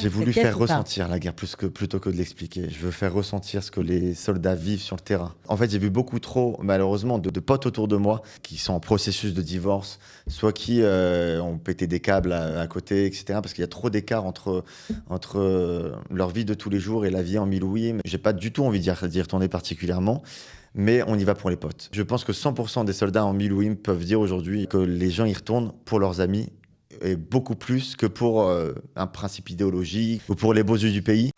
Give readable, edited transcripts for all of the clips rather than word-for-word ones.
J'ai voulu pièce faire ou pas? ressentir la guerre plutôt que de l'expliquer. Je veux faire ressentir ce que les soldats vivent sur le terrain. En fait, j'ai vu beaucoup trop, malheureusement, de potes autour de moi qui sont en processus de divorce, soit qui ont pété des câbles à côté, etc. Parce qu'il y a trop d'écart entre leur vie de tous les jours et la vie en Milouim. J'ai pas du tout envie d'y retourner particulièrement. Mais on y va pour les potes. Je pense que 100% des soldats en Milouim peuvent dire aujourd'hui que les gens y retournent pour leurs amis et beaucoup plus que pour un principe idéologique ou pour les beaux yeux du pays.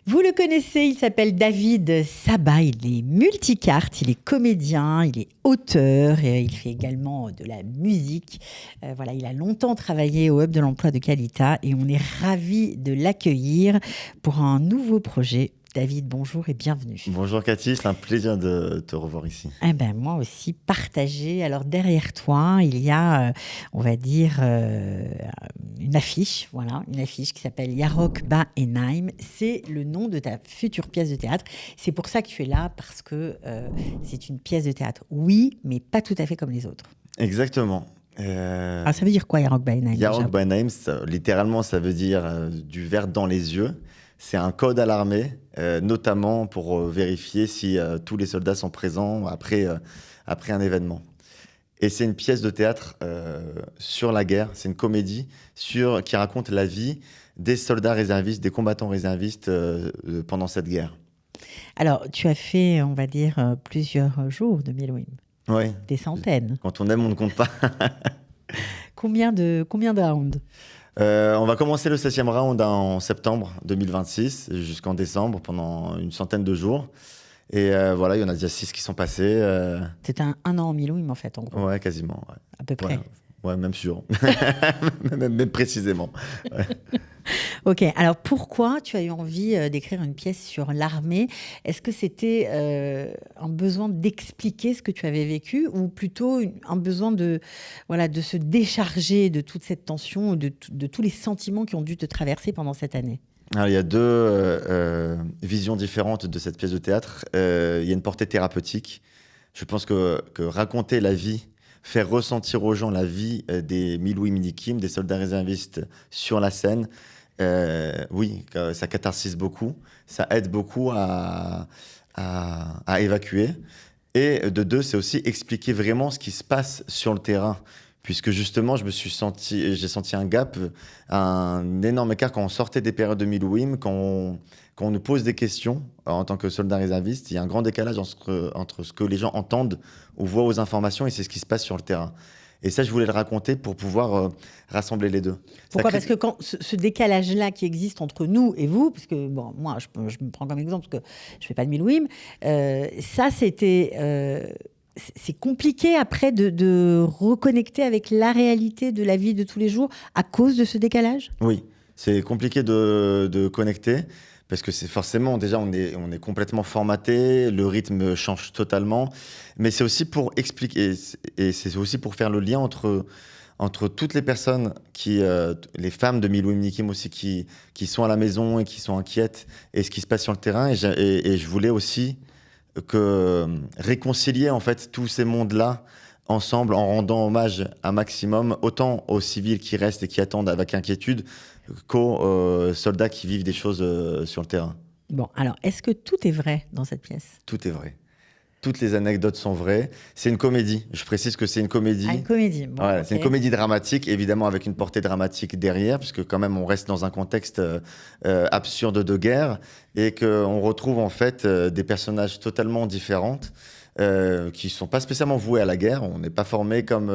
Vous le connaissez, il s'appelle David Saba, il est multicarte, il est comédien, il est auteur, et il fait également de la musique. Voilà, il a longtemps travaillé au Hub de l'emploi de Qualita et on est ravis de l'accueillir pour un nouveau projet. David, bonjour et bienvenue. Bonjour Cathy, c'est un plaisir de te revoir ici. Eh ben, moi aussi, partagé. Alors derrière toi, il y a, on va dire, une affiche, voilà, une affiche qui s'appelle Yarok Ba Enaim. C'est le nom de ta future pièce de théâtre. C'est pour ça que tu es là, parce que c'est une pièce de théâtre, oui, mais pas tout à fait comme les autres. Exactement. Alors ça veut dire quoi, Yarok Ba Enaim Yarok déjà by Name, littéralement, ça veut dire du vert dans les yeux. C'est un code à l'armée, notamment pour vérifier si tous les soldats sont présents après un événement. Et c'est une pièce de théâtre sur la guerre, c'est une comédie qui raconte la vie des soldats réservistes, des combattants réservistes pendant cette guerre. Alors, tu as fait, on va dire, plusieurs jours de Milouim, Ouais. des centaines. Quand on aime, on ne compte pas. Combien de rounds? On va commencer le 7e round en septembre 2026 jusqu'en décembre pendant une centaine de jours. Et voilà, il y en a déjà 6 qui sont passés. C'est un an en Milouim, en fait, en gros, Ouais, quasiment. Ouais. à peu près. Ouais, même sûr. même précisément. Ouais. Ok, alors pourquoi tu as eu envie d'écrire une pièce sur l'armée? Est-ce que c'était un besoin d'expliquer ce que tu avais vécu ou plutôt un besoin voilà, de se décharger de toute cette tension, de tous les sentiments qui ont dû te traverser pendant cette année? Alors, il y a deux visions différentes de cette pièce de théâtre. Il y a une portée thérapeutique. Je pense que raconter la vie, faire ressentir aux gens la vie des Milouim Minikim, des soldats réservistes sur la scène, oui, ça catharsise beaucoup. Ça aide beaucoup à évacuer. Et de deux, c'est aussi expliquer vraiment ce qui se passe sur le terrain. Puisque justement, j'ai senti un gap, un énorme écart quand on sortait des périodes de Milouim, quand on nous pose des questions en tant que soldat réserviste. Il y a un grand décalage entre ce que les gens entendent ou voient aux informations et c'est ce qui se passe sur le terrain. Et ça, je voulais le raconter pour pouvoir rassembler les deux. Pourquoi? Parce que quand ce décalage-là qui existe entre nous et vous, parce que bon, moi, je me prends comme exemple parce que je ne fais pas de Milouim, ça, c'était... c'est compliqué après de reconnecter avec la réalité de la vie de tous les jours à cause de ce décalage? Oui, c'est compliqué de connecter parce que c'est forcément, déjà, on est complètement formaté, le rythme change totalement. Mais c'est aussi pour expliquer, et c'est aussi pour faire le lien entre toutes les personnes les femmes de Milouim Nikim aussi, qui sont à la maison et qui sont inquiètes, et ce qui se passe sur le terrain. Et je voulais aussi réconcilier en fait tous ces mondes-là ensemble en rendant hommage un maximum autant aux civils qui restent et qui attendent avec inquiétude qu'aux soldats qui vivent des choses sur le terrain. Bon, alors, est-ce que tout est vrai dans cette pièce? Tout est vrai. Toutes les anecdotes sont vraies. C'est une comédie. Je précise que c'est une comédie. Ah, une comédie. Bon, Voilà, ok. c'est une comédie dramatique, évidemment avec une portée dramatique derrière, puisque quand même on reste dans un contexte absurde de guerre et qu'on retrouve en fait des personnages totalement différents qui ne sont pas spécialement voués à la guerre. On n'est pas formés comme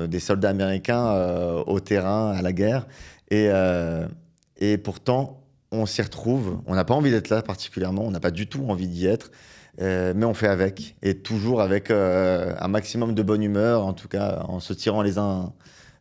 des soldats américains au terrain, à la guerre. Et pourtant, on s'y retrouve. On n'a pas envie d'être là particulièrement, on n'a pas du tout envie d'y être. Mais on fait avec, et toujours avec un maximum de bonne humeur, en tout cas en se tirant les uns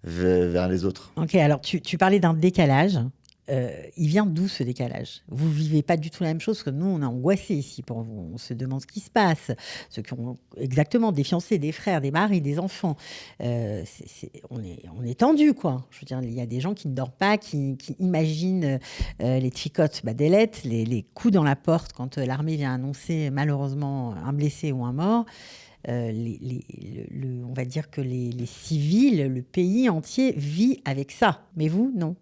vers les autres. Ok, alors tu parlais d'un décalage. Il vient d'où ce décalage? Vous vivez pas du tout la même chose que nous, on est angoissés ici pour vous. On se demande ce qui se passe. Ceux qui ont exactement des fiancés, des frères, des maris, des enfants. On est tendu, quoi. Je veux dire, il y a des gens qui ne dorment pas, qui imaginent les tchicotes badelettes, les coups dans la porte quand l'armée vient annoncer malheureusement un blessé ou un mort. on va dire que les civils, le pays entier vit avec ça. Mais vous, non.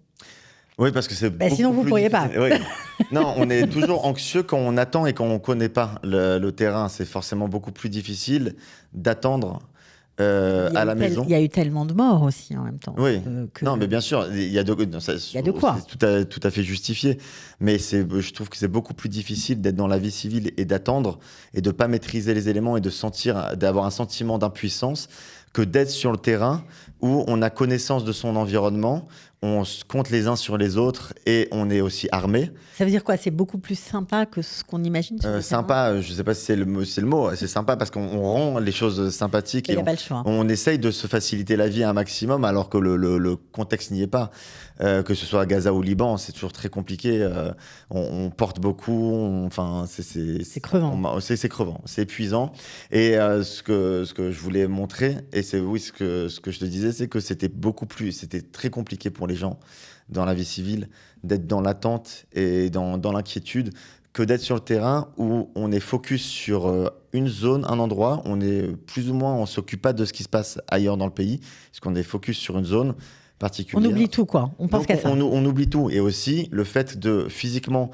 Oui, parce que c'est beaucoup sinon, vous ne plus pourriez pas. difficile. Oui. Non, on est toujours anxieux quand on attend et quand on ne connaît pas le terrain. C'est forcément beaucoup plus difficile d'attendre à la maison. Il y a eu tellement de morts aussi en même temps. Oui, non, mais bien sûr, il y a de quoi. C'est tout à fait justifié. Mais je trouve que c'est beaucoup plus difficile d'être dans la vie civile et d'attendre et de ne pas maîtriser les éléments et d'avoir un sentiment d'impuissance que d'être sur le terrain où on a connaissance de son environnement, on se compte les uns sur les autres et on est aussi armé. Ça veut dire quoi? C'est beaucoup plus sympa que ce qu'on imagine sur le Sympa, je ne sais pas si c'est le mot. C'est sympa parce qu'on rend les choses sympathiques et il n'y a pas le choix. On essaye de se faciliter la vie un maximum alors que le contexte n'y est pas. Que ce soit à Gaza ou au Liban, c'est toujours très compliqué. On porte beaucoup. C'est crevant. C'est crevant, c'est épuisant. Et ce que je voulais montrer, et c'est ce que je te disais, c'est que c'était très compliqué pour les gens dans la vie civile d'être dans l'attente et dans l'inquiétude que d'être sur le terrain où on est focus sur une zone, un endroit, on s'occupe pas de ce qui se passe ailleurs dans le pays, parce qu'on est focus sur une zone particulière. On oublie tout, quoi. On pense qu'à ça. On oublie tout. Et aussi, le fait de physiquement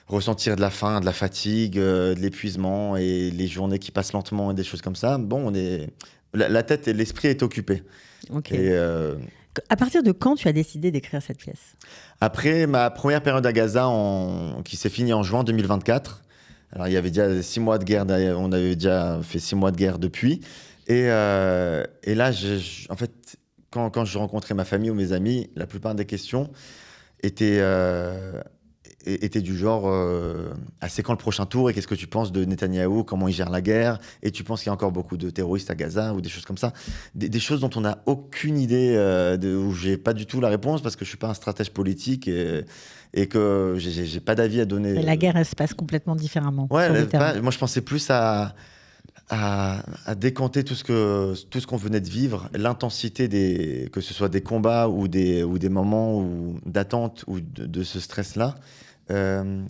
ressentir de la faim, de la fatigue, de l'épuisement et les journées qui passent lentement et des choses comme ça, la tête et l'esprit est occupé. Ok. Et, à partir de quand tu as décidé d'écrire cette pièce? Après ma première période à Gaza, qui s'est finie en juin 2024. Alors, il y avait déjà 6 mois de guerre, on avait déjà fait 6 mois de guerre depuis. Et là, en fait, quand je rencontrais ma famille ou mes amis, la plupart des questions étaient du genre c'est quand le prochain tour et qu'est-ce que tu penses de Netanyahou, comment il gère la guerre, et tu penses qu'il y a encore beaucoup de terroristes à Gaza ou des choses comme ça, des choses dont on n'a aucune idée, où j'ai pas du tout la réponse parce que je suis pas un stratège politique et que j'ai pas d'avis à donner. La guerre, elle se passe complètement différemment. Ouais, moi je pensais plus à décanter tout ce qu'on venait de vivre, l'intensité que ce soit des combats ou des moments d'attente ou de ce stress-là. Il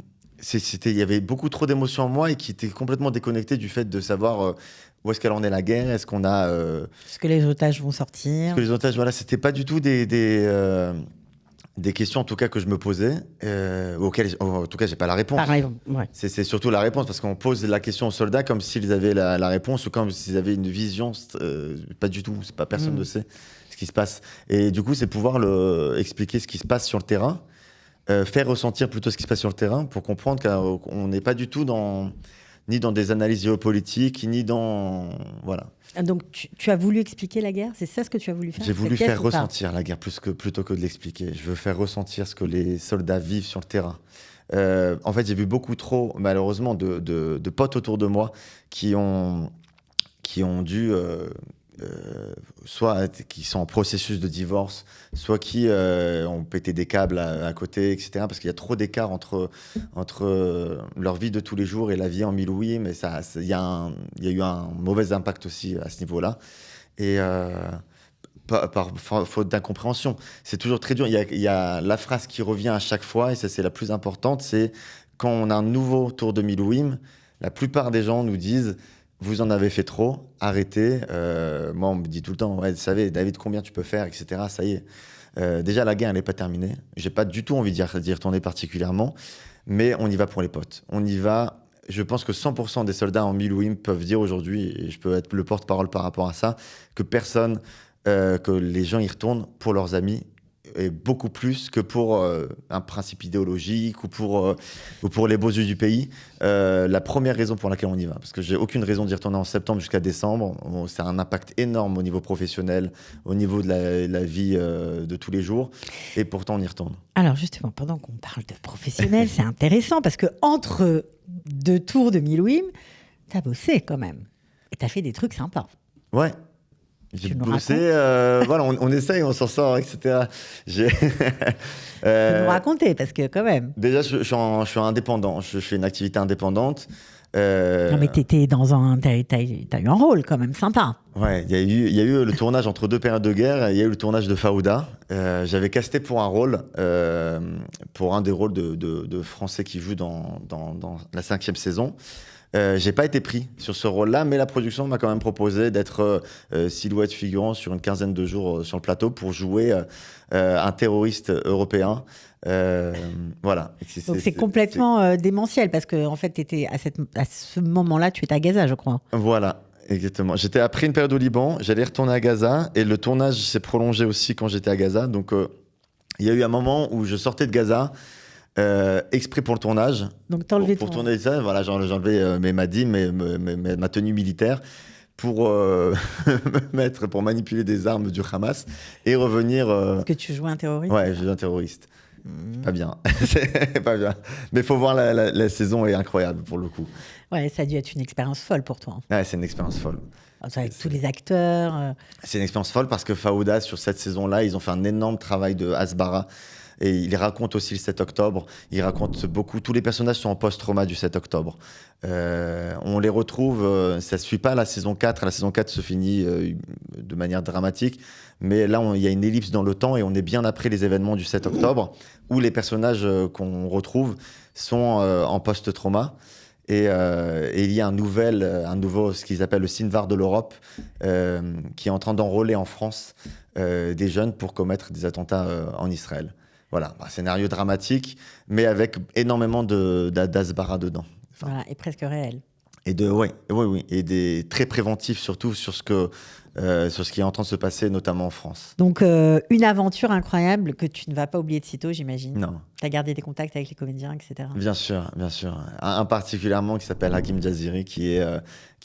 y avait beaucoup trop d'émotions en moi et qui étaient complètement déconnectées du fait de savoir où est-ce qu'elle en est la guerre, est-ce qu'on a... Est-ce que les otages vont sortir? Est-ce que les otages, voilà, c'était pas du tout des questions en tout cas que je me posais, auxquelles en tout cas j'ai pas la réponse. Pareil, ouais. C'est surtout la réponse parce qu'on pose la question aux soldats comme s'ils avaient la réponse ou comme s'ils avaient une vision. Pas du tout, personne ne sait ce qui se passe. Et du coup, c'est pouvoir expliquer ce qui se passe sur le terrain, faire ressentir plutôt ce qui se passe sur le terrain pour comprendre qu'on n'est pas du tout ni dans des analyses géopolitiques, ni dans... Voilà. Donc, tu as voulu expliquer la guerre? C'est ça ce que tu as voulu faire? J'ai voulu faire ressentir la guerre plutôt que de l'expliquer. Je veux faire ressentir ce que les soldats vivent sur le terrain. En fait, j'ai vu beaucoup trop, malheureusement, de potes autour de moi qui ont dû... soit qui sont en processus de divorce, soit qui ont pété des câbles à côté, etc. Parce qu'il y a trop d'écart entre leur vie de tous les jours et la vie en Milouï, mais il y a eu un mauvais impact aussi à ce niveau-là. Et par faute d'incompréhension. C'est toujours très dur. Il y a la phrase qui revient à chaque fois, et ça c'est la plus importante, c'est quand on a un nouveau tour de Milouïm, la plupart des gens nous disent vous en avez fait trop, arrêtez. Moi, on me dit tout le temps, ouais, vous savez, David, combien tu peux faire, etc. Ça y est. Déjà, la guerre, elle n'est pas terminée. J'ai pas du tout envie d'y retourner particulièrement, mais on y va pour les potes. On y va. Je pense que 100% des soldats en Milouïm peuvent dire aujourd'hui, et je peux être le porte-parole par rapport à ça, que les gens y retournent pour leurs amis, et beaucoup plus que pour un principe idéologique ou pour les beaux yeux du pays. La première raison pour laquelle on y va, parce que j'ai aucune raison d'y retourner en septembre jusqu'à décembre. C'est un impact énorme au niveau professionnel, au niveau de la vie de tous les jours, et pourtant on y retourne. Alors justement, pendant qu'on parle de professionnel, c'est intéressant parce que entre 2 tours de Milouïm, t'as bossé quand même, et t'as fait des trucs sympas. Ouais. J'ai bossé, voilà, on essaye, on s'en sort, etc. Tu peux nous raconter, parce que quand même... Déjà, je suis indépendant, je fais une activité indépendante. Non, mais t'as eu un rôle quand même sympa. Ouais, il y a eu le tournage entre 2 périodes de guerre, il y a eu le tournage de Fauda. J'avais casté pour un rôle, pour un des rôles de Français qui jouent dans la 5e saison. J'ai pas été pris sur ce rôle-là, mais la production m'a quand même proposé d'être silhouette figurant sur une quinzaine de jours sur le plateau pour jouer un terroriste européen. Voilà. Donc c'est complètement démentiel parce que en fait, t'étais à ce moment-là, tu étais à Gaza, je crois. Voilà. Exactement. J'étais après une période au Liban, j'allais retourner à Gaza et le tournage s'est prolongé aussi quand j'étais à Gaza. Donc il y a eu un moment où je sortais de Gaza exprès pour le tournage. Donc t'enlevais pour tourner ça, voilà, j'enlevais mes madis, ma tenue militaire pour me mettre, pour manipuler des armes du Hamas et revenir. Parce que tu jouais un terroriste. Ouais, je suis un terroriste. Pas bien. C'est pas bien. Mais il faut voir, la saison est incroyable pour le coup. Ouais, ça a dû être une expérience folle pour toi. Ouais, c'est une expérience folle. Avec tous les acteurs. C'est une expérience folle parce que Fawda, sur cette saison-là, ils ont fait un énorme travail de Hasbara. Et il raconte aussi le 7 octobre. Il raconte beaucoup. Tous les personnages sont en post-trauma du 7 octobre. On les retrouve. Ça ne suit pas la saison 4. La saison 4 se finit de manière dramatique. Mais là, il y a une ellipse dans le temps et on est bien après les événements du 7 octobre où les personnages qu'on retrouve sont en post-trauma. Et il y a un nouveau, ce qu'ils appellent le Sinvar de l'Europe, qui est en train d'enrôler en France des jeunes pour commettre des attentats en Israël. Voilà, un scénario dramatique, mais avec énormément d'Asbara dedans. Enfin, voilà, et presque réel. Et et très préventif surtout sur ce qui est en train de se passer, notamment en France. Donc, une aventure incroyable que tu ne vas pas oublier de sitôt, j'imagine. Non. Tu as gardé des contacts avec les comédiens, etc. Bien sûr, bien sûr. Un particulièrement qui s'appelle Hakim Jaziri, qui est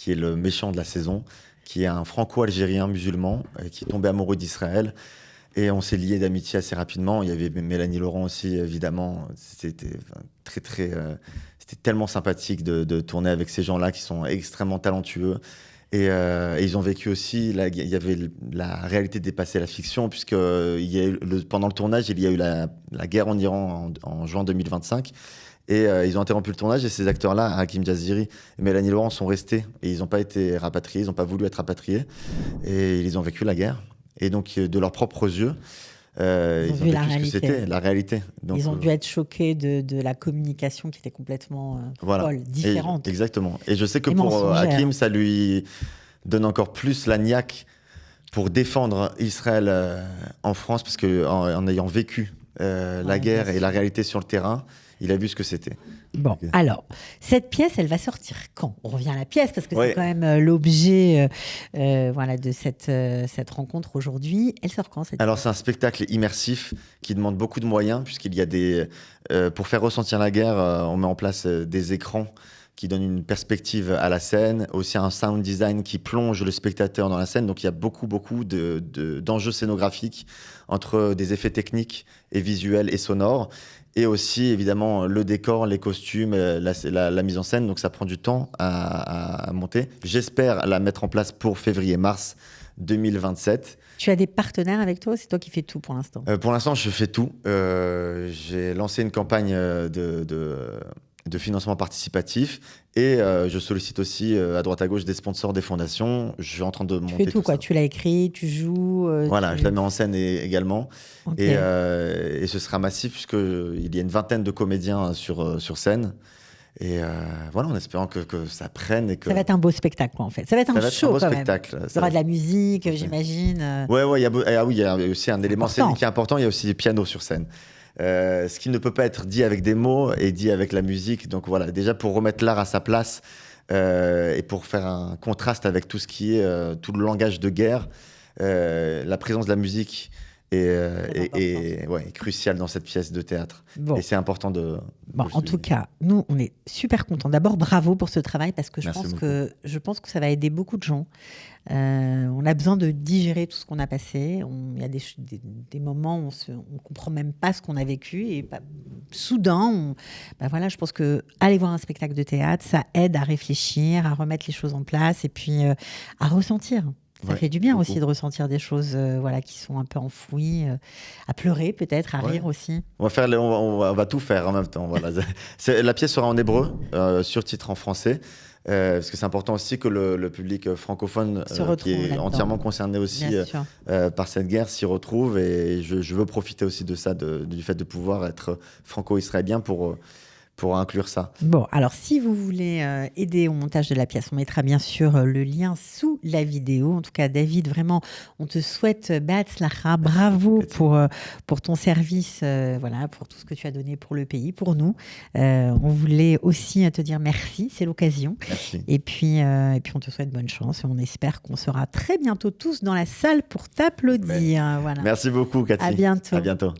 le méchant de la saison, qui est un franco-algérien musulman, qui est tombé amoureux d'Israël. Et on s'est liés d'amitié assez rapidement. Il y avait Mélanie Laurent aussi, évidemment. C'était c'était tellement sympathique de tourner avec ces gens-là qui sont extrêmement talentueux. Et ils ont vécu aussi, il y avait la réalité dépasser la fiction, puisque pendant le tournage, il y a eu la guerre en Iran en juin 2025. Et ils ont interrompu le tournage et ces acteurs-là, Hakim Jaziri et Mélanie Laurent, sont restés. Et ils n'ont pas été rapatriés, ils n'ont pas voulu être rapatriés. Et ils ont vécu la guerre. Et donc, de leurs propres yeux, ils ont vécu ce que c'était, la réalité. Donc, ils ont dû être choqués de la communication qui était complètement folle, différente. Exactement. Et je sais que pour Hakim, ça lui donne encore plus la niaque pour défendre Israël en France, parce qu'en ayant vécu la guerre et la réalité sur le terrain, il a vu ce que c'était. Bon, alors, cette pièce, elle va sortir quand ? On revient à la pièce, parce que c'est quand même l'objet de cette rencontre aujourd'hui. Elle sort quand, cette Alors, pièce ? c'est un spectacle immersif qui demande beaucoup de moyens, puisqu'il y a pour faire ressentir la guerre, on met en place des écrans qui donnent une perspective à la scène, aussi un sound design qui plonge le spectateur dans la scène. Donc, il y a beaucoup d'enjeux scénographiques entre des effets techniques et visuels et sonores. Et aussi, évidemment, le décor, les costumes, la mise en scène. Donc, ça prend du temps à monter. J'espère la mettre en place pour février-mars 2027. Tu as des partenaires avec toi ? C'est toi qui fais tout pour l'instant ? Pour l'instant, je fais tout. J'ai lancé une campagne de financement participatif et je sollicite aussi à droite à gauche des sponsors, des fondations. Je suis en train de monter tout ça. Tu fais tout, quoi. Tu l'as écrit, tu joues. Voilà, je la mets en scène également. Okay. Et ce sera massif puisqu'il y a une vingtaine de comédiens sur scène. Et voilà, en espérant que ça prenne. Ça va être un beau spectacle, quoi, en fait. Ça va être un show, quand même. Il y aura de la musique, j'imagine. Oui, il y a aussi un élément scénique qui est important. Il y a aussi des pianos sur scène. Ce qui ne peut pas être dit avec des mots est dit avec la musique. Donc voilà, déjà pour remettre l'art à sa place et pour faire un contraste avec tout ce qui est tout le langage de guerre, la présence de la musique est cruciale dans cette pièce de théâtre. Bon. Et c'est important de... Bon, en tout cas, nous, on est super contents. D'abord, bravo pour ce travail parce que je pense que ça va aider beaucoup de gens. On a besoin de digérer tout ce qu'on a passé. Il y a des moments où on ne comprend même pas ce qu'on a vécu. Et soudain, je pense que aller voir un spectacle de théâtre, ça aide à réfléchir, à remettre les choses en place et puis à ressentir. Ça fait du bien aussi de ressentir des choses qui sont un peu enfouies, à pleurer peut-être, à rire aussi. On va tout faire en même temps. Voilà. La pièce sera en hébreu, sur titre en français. Parce que c'est important aussi que le public francophone qui est entièrement concerné aussi par cette guerre s'y retrouve. Et je veux profiter aussi de ça, du fait de pouvoir être franco-israélien pour pour inclure ça. Bon, alors si vous voulez aider au montage de la pièce, on mettra bien sûr le lien sous la vidéo. En tout cas, David, vraiment, on te souhaite Behatzlacha, bravo pour ton service, voilà, pour tout ce que tu as donné pour le pays, pour nous. On voulait aussi te dire merci, c'est l'occasion. Merci. Et puis on te souhaite bonne chance. On espère qu'on sera très bientôt tous dans la salle pour t'applaudir. Voilà. Merci beaucoup, Cathy. À bientôt. À bientôt.